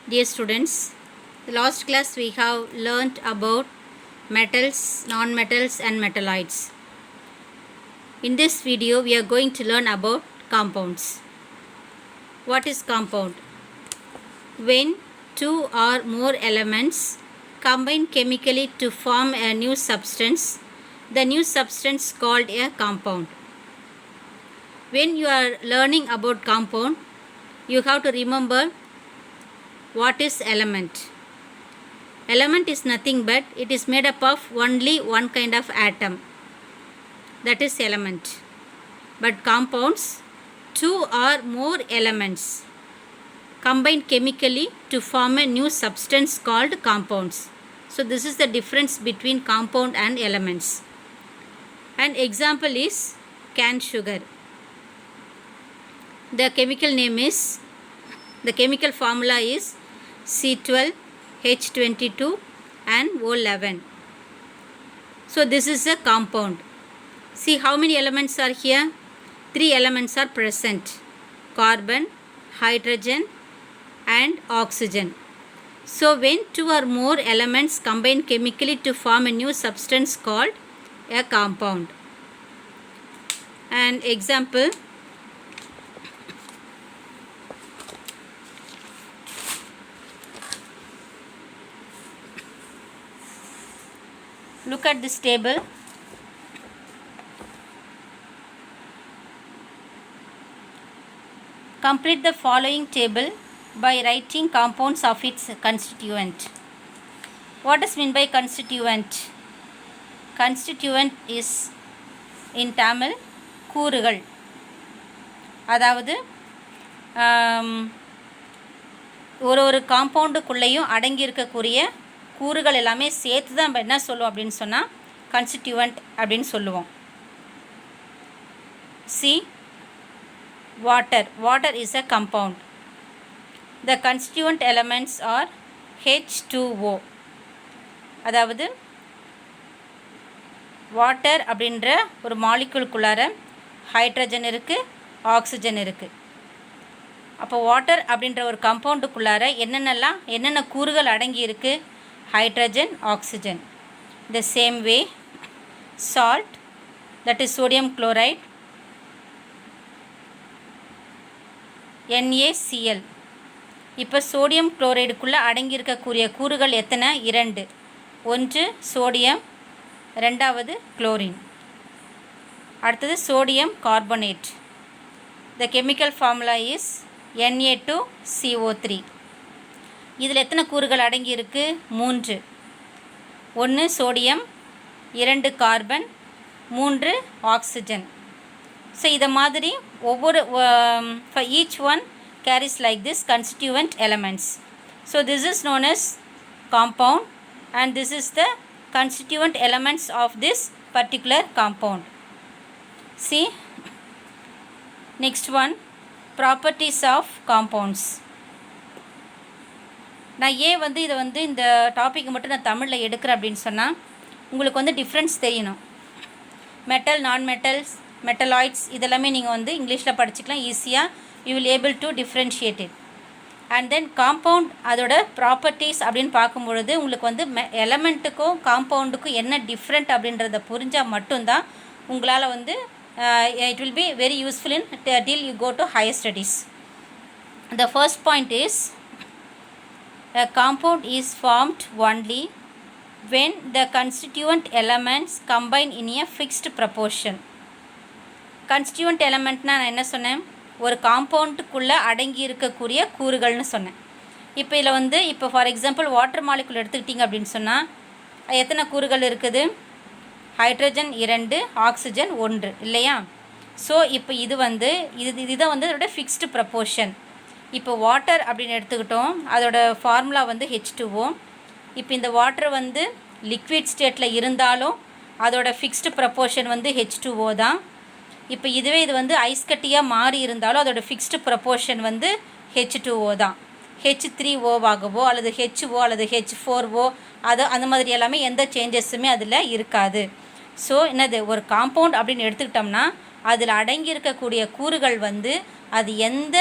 Dear students, the last class we have learnt about metals, non-metals and metalloids. In this video we are going to learn about compounds. What is compound? When two or more elements combine chemically to form a new substance, the new substance called a compound. When you are learning about compound, you have to remember what is element. Element is nothing but it is made up of only one kind of atom, that is element. But compounds, two or more elements combine chemically to form a new substance called compounds. So this is the difference between compound and elements. An example is cane sugar. The chemical formula is C12H22 and O11. So this is a compound. See how many elements are here? 3 elements are present: carbon, hydrogen and oxygen. So when 2 or more elements combine chemically to form a new substance called a compound. An example: look at this table. Complete the following table by writing compounds of its constituent. What is meant by constituent? Constituent is in Tamil கூறுகள். அதாவது ஒரு காம்பவுண்டுக்குள்ளேயும் அடங்கி இருக்கக்கூடிய கூறுகள் எல்லாமே சேர்த்து தான் நம்ம என்ன சொல்லுவோம் அப்படின்னு சொன்னால் கன்ஸ்டிடியூவன்ட் அப்படின்னு சொல்லுவோம். C water is a compound. The constituent elements are H2O. அதாவது வாட்டர் அப்படின்ற ஒரு மாலிகுலுக்குள்ளார ஹைட்ரஜன் இருக்குது, ஆக்சிஜன் இருக்குது. அப்போ வாட்டர் அப்படின்ற ஒரு கம்பவுண்டுக்குள்ளார என்னென்ன கூறுகள் அடங்கி இருக்குது? Hydrogen, oxygen. The same way salt, that is sodium chloride, NaCl. இப்போ சோடியம் குளோரைடுக்குள்ளே அடங்கியிருக்கக்கூடிய கூறுகள் எத்தனை? 2. ஒன்று சோடியம், ரெண்டாவது குளோரின். அடுத்தது sodium carbonate. The chemical formula is Na2CO3. இதில் எத்தனை கூறுகள் அடங்கியிருக்கு? 3. 1 சோடியம், 2 கார்பன், 3 ஆக்சிஜன். ஸோ இதை மாதிரி ஒவ்வொரு for each one carries like this constituent elements. So this is known as compound and this is the constituent elements of this particular compound. See next one, properties of compounds. நான் ஏன் இதை இந்த topic மட்டும் நான் தமிழில் எடுக்கிறேன் அப்படின்னு சொன்னால் உங்களுக்கு டிஃப்ரென்ஸ் தெரியணும். மெட்டல், நான் மெட்டல்ஸ், மெட்டலாய்ட்ஸ் இதெல்லாமே நீங்கள் இங்கிலீஷில் படிச்சுக்கலாம் ஈஸியாக. You will able to differentiate it. And then compound, அதோட ப்ராப்பர்ட்டிஸ் அப்படின்னு பார்க்கும்பொழுது உங்களுக்கு எலமெண்ட்டுக்கும் காம்பவுண்டுக்கும் என்ன டிஃப்ரெண்ட் அப்படின்றத புரிஞ்சால் மட்டும்தான் உங்களால் it will be very useful in till you go to higher studies. The first point is a compound is formed only when the constituent elements combine in a fixed proportion. constituent elementனா நான் என்ன சொன்னேன்? ஒரு காம்பவுண்டுக்குள்ளே அடங்கி இருக்கக்கூடிய கூறுகள்னு சொன்னேன். இப்போ இதில் இப்போ ஃபார் எக்ஸாம்பிள் வாட்டர் மாலிகுல் எடுத்துக்கிட்டிங்க அப்படின்னு சொன்னால் எத்தனை கூறுகள் இருக்குது? ஹைட்ரஜன் 2, ஆக்சிஜன் 1 இல்லையா? ஸோ இப்போ இதுதான் அதோட ஃபிக்ஸ்டு ப்ரப்போர்ஷன். இப்போ வாட்டர் அப்படின்னு எடுத்துக்கிட்டோம், அதோட ஃபார்முலா H2O. இப்போ இந்த வாட்டர் லிக்விட் ஸ்டேட்டில் இருந்தாலும் அதோட ஃபிக்ஸ்டு ப்ரப்போர்ஷன் H2O தான். இப்போ இதுவே இது ஐஸ் கட்டியாக மாறி இருந்தாலும் அதோட ஃபிக்ஸ்டு ப்ரப்போர்ஷன் H2O தான். H3Oவாகவோ அல்லது HO அல்லது H4O அந்த மாதிரி எல்லாமே எந்த சேஞ்சஸுமே அதில் இருக்காது. ஸோ என்னது, ஒரு காம்பவுண்ட் அப்படின்னு எடுத்துக்கிட்டோம்னா அதில் அடங்கி இருக்கக்கூடிய கூறுகள் அது எந்த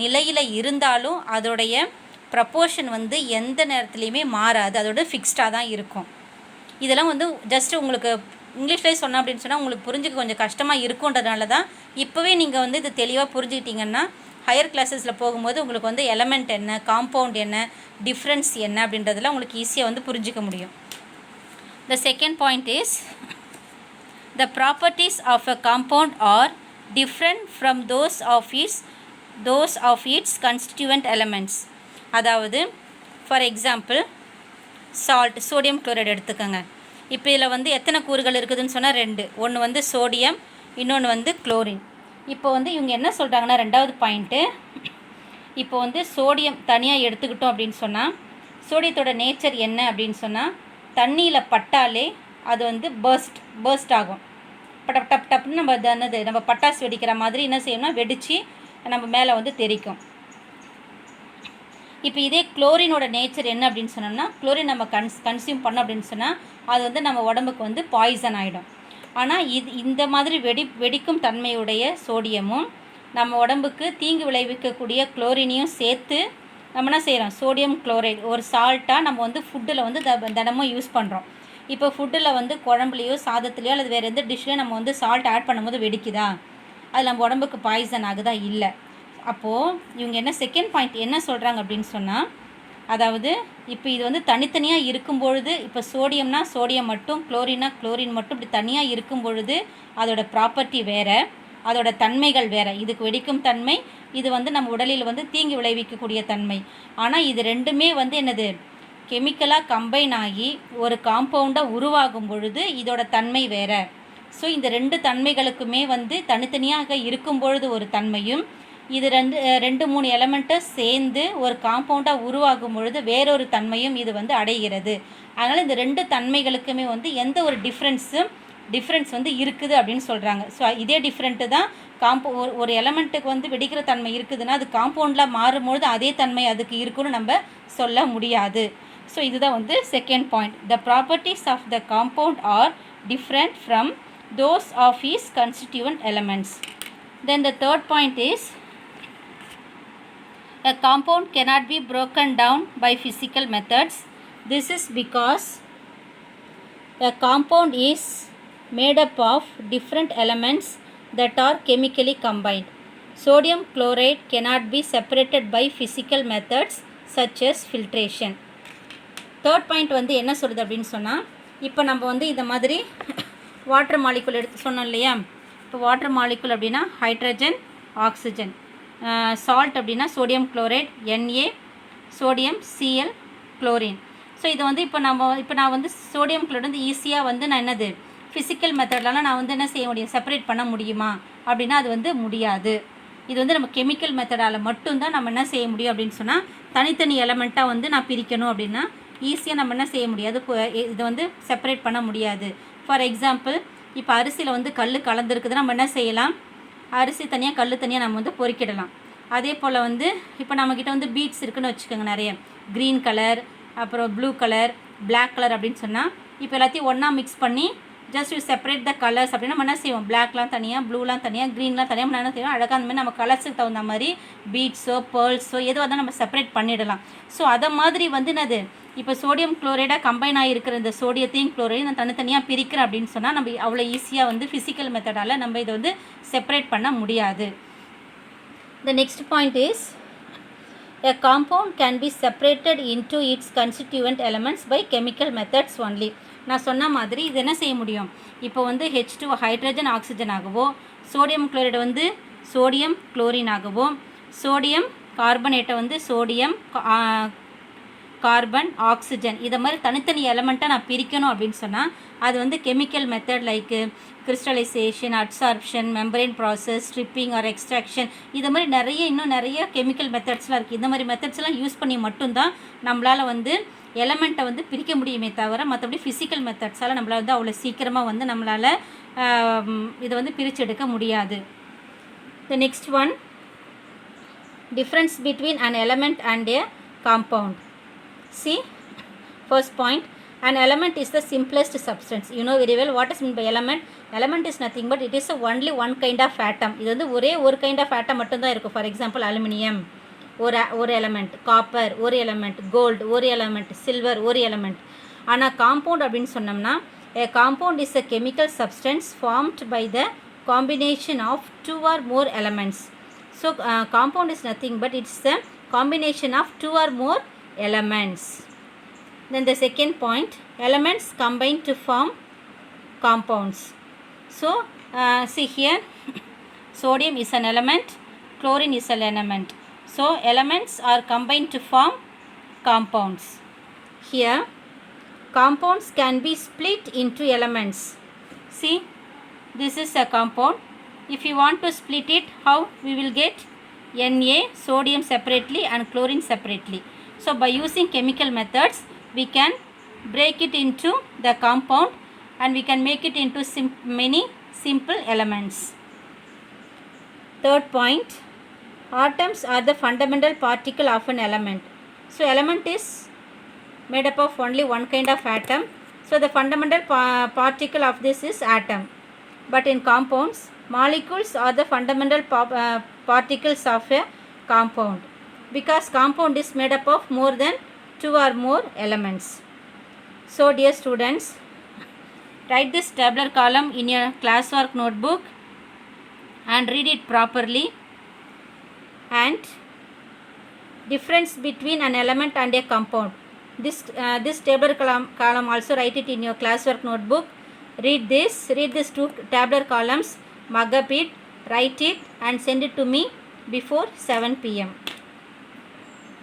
நிலையில் இருந்தாலும் அதோடைய ப்ரப்போர்ஷன் வந்து எந்த நேரத்துலையுமே மாறாது, அதோட ஃபிக்ஸ்டாக தான் இருக்கும். இதெல்லாம் வந்து ஜஸ்ட் உங்களுக்கு இங்கிலீஷ்லேயே சொன்னேன் அப்படின்னு சொன்னால் உங்களுக்கு புரிஞ்சுக்க கொஞ்சம் கஷ்டமாக இருக்குன்றதுனால தான் இப்போவே நீங்கள் வந்து இது தெளிவாக புரிஞ்சுக்கிட்டிங்கன்னா ஹையர் கிளாஸஸில் போகும்போது உங்களுக்கு வந்து எலமெண்ட் என்ன, காம்பவுண்ட் என்ன, டிஃப்ரென்ஸ் என்ன அப்படின்றதெல்லாம் உங்களுக்கு ஈஸியாக வந்து புரிஞ்சிக்க முடியும். The second point is the properties of a compound are different from those of its constituent elements. அதாவது for example salt, sodium chloride எடுத்துக்கோங்க. இப்போ இதில் வந்து எத்தனை கூறுகள் இருக்குதுன்னு சொன்னால் 2. ஒன்று வந்து சோடியம், இன்னொன்று வந்து குளோரின். இப்போ வந்து இவங்க என்ன சொல்கிறாங்கன்னா, ரெண்டாவது பாயிண்ட்டு, இப்போ வந்து சோடியம் தனியாக எடுத்துக்கிட்டோம் அப்படின்னு சொன்னால் சோடியத்தோட நேச்சர் என்ன அப்படின்னு சொன்னால் தண்ணியில் பட்டாலே அது வந்து பர்ஸ்ட் ஆகும். டப் டப் டப்னு நம்ம பட்டாசு வெடிக்கிற மாதிரி என்ன செய்யணும்னா வெடித்து நம்ம மேலே வந்து தெரிக்கும். இப்போ இதே குளோரினோட நேச்சர் என்ன அப்படின்னு சொன்னோம்னா, குளோரின் நம்ம கன்சியூம் பண்ணோம் அப்படின்னு சொன்னால் அது வந்து நம்ம உடம்புக்கு வந்து பாய்சன் ஆகிடும். ஆனால் இந்த மாதிரி வெடிக்கும் தன்மையுடைய சோடியமும் நம்ம உடம்புக்கு தீங்கு விளைவிக்கக்கூடிய குளோரினையும் சேர்த்து நம்ம என்ன செய்கிறோம், சோடியம் குளோரைடு ஒரு சால்ட்டாக நம்ம வந்து ஃபுட்டில் வந்து தினமும் யூஸ் பண்ணுறோம். இப்போ ஃபுட்டில் வந்து குழம்புலையோ சாதத்துலையோ அல்லது வேறு எந்த டிஷ்லையோ நம்ம வந்து சால்ட் ஆட் பண்ணும்போது வெடிக்குதா, அது நம்ம உடம்புக்கு பாய்சன் ஆகுதா? இல்லை. அப்போது இவங்க என்ன செகண்ட் பாயிண்ட் என்ன சொல்கிறாங்க அப்படின்னு சொன்னால், அதாவது இப்போ இது வந்து தனித்தனியாக இருக்கும் பொழுது, இப்போ சோடியம்னா சோடியம் மட்டும், குளோரின்னா குளோரின் மட்டும், இப்படி தனியாக இருக்கும் பொழுது அதோட ப்ராப்பர்ட்டி வேறு, அதோட தன்மைகள் வேறு. இதுக்கு வெடிக்கும் தன்மை, இது வந்து நம்ம உடலில் வந்து தீங்கு விளைவிக்கக்கூடிய தன்மை. ஆனால் இது ரெண்டுமே வந்து என்னது, கெமிக்கலாக கம்பைன் ஆகி ஒரு காம்பவுண்டாக உருவாகும் பொழுது இதோட தன்மை வேறு. ஸோ இந்த 2 தன்மைகளுக்குமே வந்து தனித்தனியாக இருக்கும் பொழுது ஒரு தன்மையும், இது 2-3 எலமெண்ட்டை சேர்ந்து ஒரு காம்பவுண்டாக உருவாகும் பொழுது வேறொரு தன்மையும் இது வந்து அடைகிறது. அதனால் இந்த 2 தன்மைகளுக்குமே வந்து எந்த ஒரு டிஃப்ரென்ஸ் வந்து இருக்குது அப்படின்னு சொல்கிறாங்க. ஸோ இதே டிஃப்ரெண்ட்டு தான் ஒரு எலமெண்ட்டுக்கு வந்து வெடிக்கிற தன்மை இருக்குதுன்னா அது காம்பவுண்டில் மாறும்பொழுது அதே தன்மை அதுக்கு இருக்குன்னு நம்ம சொல்ல முடியாது. ஸோ இதுதான் வந்து second point. The properties of the compound are different from those of its constituent elements. Then the third point is a compound cannot be broken down by physical methods. This is because a compound is made up of different elements that are chemically combined. Sodium chloride cannot be separated by physical methods such as filtration. Third point வந்து என்ன சொல்லுது அப்படின்னு சொன்னால், இப்போ நம்ம வந்து இந்த மாதிரி வாட்டர் மாலிகுல் எடுத்து சொன்னோம் இல்லையா. இப்போ வாட்டர் மாலிகுல் அப்படின்னா ஹைட்ரஜன், ஆக்சிஜன், சால்ட் அப்படின்னா sodium chloride, Na, sodium, Cl, chlorine. So இது வந்து இப்போ நான் வந்து சோடியம் குளோரைட் வந்து ஈஸியாக வந்து நான் என்னது ஃபிசிக்கல் மெத்தட்லாம் நான் வந்து என்ன செய்ய முடியும், செப்பரேட் பண்ண முடியுமா அப்படின்னா அது வந்து முடியாது. இது வந்து நம்ம கெமிக்கல் மெத்தடால் மட்டும்தான் நம்ம என்ன செய்ய முடியும் அப்படின்னு சொன்னால் தனித்தனி எலமெண்ட்டாக வந்து நான் பிரிக்கணும் அப்படின்னா ஈஸியாக நம்ம என்ன செய்ய முடியாது, இதை வந்து செப்பரேட் பண்ண முடியாது. ஃபார் எக்ஸாம்பிள் இப்போ அரிசியில் வந்து கல் கலந்துருக்குது, நம்ம என்ன செய்யலாம், அரிசி தனியாக கல் தனியாக நம்ம வந்து பொறுக்கிடலாம். அதே போல் வந்து இப்போ நம்மக்கிட்ட வந்து பீட்ஸ் இருக்குதுன்னு வச்சுக்கோங்க, நிறைய க்ரீன் கலர், அப்புறம் ப்ளூ கலர், பிளாக் கலர் அப்படின்னு சொன்னால் இப்போ எல்லாத்தையும் ஒன்றா மிக்ஸ் பண்ணி just you separate the colours அப்படின்னு நம்ம என்ன செய்வோம், பிளாக்லாம் தனியாக, ப்ளூலாம் தனியாக, க்ரீன்லாம் தனியாக நம்ம என்ன செய்வோம், அழகாக அந்த மாதிரி நம்ம கலர்ஸுக்கு தகுந்த மாதிரி பீட்ஸோ பேர்ல்ஸோ எதுவாக தான் நம்ம செப்பரேட் பண்ணிடலாம். ஸோ அதை மாதிரி வந்து என்னது இப்போ சோடியம் குளோரைடாக கம்பைன் ஆகிருக்கிற இந்த சோடியத்தையும் குளோரைடையும் நான் தனித்தனியாக பிரிக்கிறேன் அப்படின்னு சொன்னால் நம்ம அவ்வளோ ஈஸியாக வந்து ஃபிசிக்கல் மெத்தடால் நம்ம இதை வந்து செப்பரேட் பண்ண முடியாது. The next point is a compound can be separated into its constituent elements by chemical methods only. நான் சொன்ன மாதிரி இது என்ன செய்ய முடியும், இப்போ வந்து H2 ஹைட்ரஜன் ஆக்சிஜன் ஆகவோ, சோடியம் குளோரைடு வந்து சோடியம் குளோரின் ஆகவோ, சோடியம் கார்பனேட்டை வந்து சோடியம் கார்பன் ஆக்சிஜன் இதை மாதிரி தனித்தனி எலமெண்ட்டாக நான் பிரிக்கணும் அப்படின்னு சொன்னால் அது வந்து chemical method like crystallization, adsorption, membrane process, stripping or extraction, இது மாதிரி இன்னும் நிறைய கெமிக்கல் மெத்தட்ஸ்லாம் இருக்குது. இந்த மாதிரி மெத்தட்ஸ்லாம் யூஸ் பண்ணி மட்டும்தான் நம்மளால் வந்து எலமெண்ட்டை வந்து பிரிக்க முடியுமே தவிர மற்றபடி ஃபிசிக்கல் மெத்தட்ஸால் நம்மளால் வந்து அவ்வளோ சீக்கிரமாக வந்து நம்மளால் இதை வந்து பிரித்து எடுக்க முடியாது. The next one, difference between an element and a compound. See, first point, an element is the simplest substance. You know very well what is meant by element. Element is nothing but it is only one kind of atom. இது வந்து ஒரே ஒரு kind of ஆட்டம் மட்டும்தான் இருக்கும். For example aluminium, ஒரு element, copper ஒரு element, gold ஒரு element, silver ஒரு எலமெண்ட். ஆனால் காம்பவுண்ட் அப்படின்னு சொன்னோம்னா a compound is a chemical substance formed by the combination of two or more elements. So compound is nothing but it's the combination of two or more elements. Then the second point, elements combine to form compounds. So see here, sodium is an element, chlorine is an element. So elements are combined to form compounds. Here compounds can be split into elements. See, this is a compound. If you want to split it, how we will get Na, sodium separately and chlorine separately. So by using chemical methods, we can break it into the compound and we can make it into many simple elements. Third point, atoms are the fundamental particle of an element. So element is made up of only one kind of atom. So the fundamental particle of this is atom. But in compounds, molecules are the fundamental particles of a compound, because compound is made up of more than two or more elements. So dear students, write this tabular column in your classwork notebook and read it properly. And difference between an element and a compound. This tabular column also write it in your classwork notebook. Read these two tabular columns, mug up it, write it and send it to me before 7 p.m.